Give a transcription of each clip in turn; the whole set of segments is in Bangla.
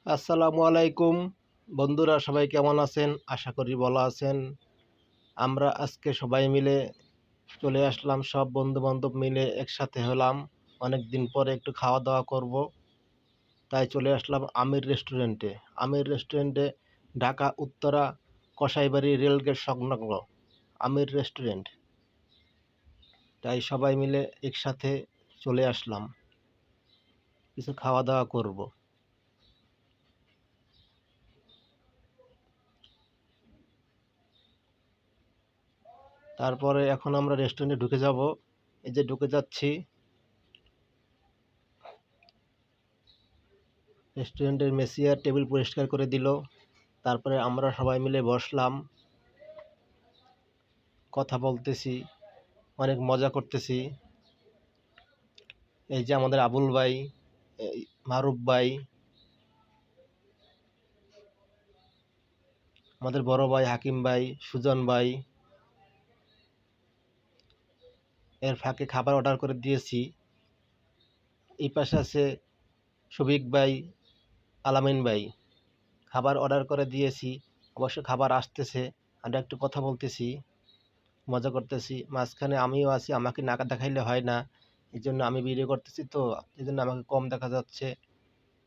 আসসালামু আলাইকুম বন্ধুরা, সবাই কেমন আছেন? আশা করি ভালো আছেন। আমরা আজকে সবাই মিলে চলে আসলাম, সব বন্ধু বান্ধব মিলে একসাথে হলাম। অনেক দিন পরে একটু খাওয়া দাওয়া করব, তাই চলে আসলাম আমির রেস্টুরেন্টে। ঢাকা উত্তরা কসাইবাড়ি রেলগেট সংলগ্ন আমির রেস্টুরেন্ট। তাই সবাই মিলে একসাথে চলে আসলাম, কিছু খাওয়া দাওয়া করব। তারপরে এখন আমরা রেস্টুরেন্টে ঢুকে যাব। এই যে ঢুকে যাচ্ছি। রেস্টুরেন্টের মেসিয়ার টেবিল পরিষ্কার করে দিল। তারপরে আমরা সবাই মিলে বসলাম, কথা বলতেছি, অনেক মজা করতেছি। এই যে আমাদের আবুল ভাই, মারুফ ভাই, আমাদের বড় ভাই হাকিম ভাই, সুজন ভাই। এর ফাঁকে খাবার অর্ডার করে দিয়েছি। এই পাশে আছে শফিক ভাই, আলামিন ভাই। খাবার অর্ডার করে দিয়েছি, অবশ্য খাবার আসতেছে। আমরা একটু কথা বলতেছি, মজা করতেছি। মাঝখানে আমিও আছি, আমাকে না দেখাইলে হয় না, এই জন্য আমি ভিডিও করতেছি, তো এই জন্য আমাকে কম দেখা যাচ্ছে।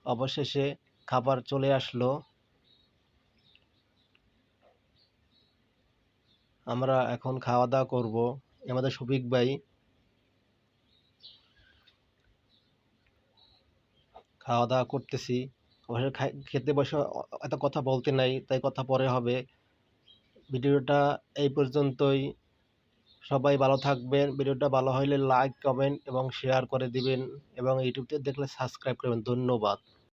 অবশেষে খাবার চলে আসলো। আমরা এখন খাওয়া দাওয়া করব। আমাদের শফিক ভাই খাওয়া দাওয়া করতেছি। অবশ্য খেতে বসে এত কথা বলতে নাই, তাই কথা পরে হবে। ভিডিওটা এই পর্যন্তই। সবাই ভালো থাকবেন। ভিডিওটা ভালো হলে লাইক, কমেন্ট এবং শেয়ার করে দিবেন, এবং ইউটিউব থেকে দেখলে সাবস্ক্রাইব করবেন। ধন্যবাদ।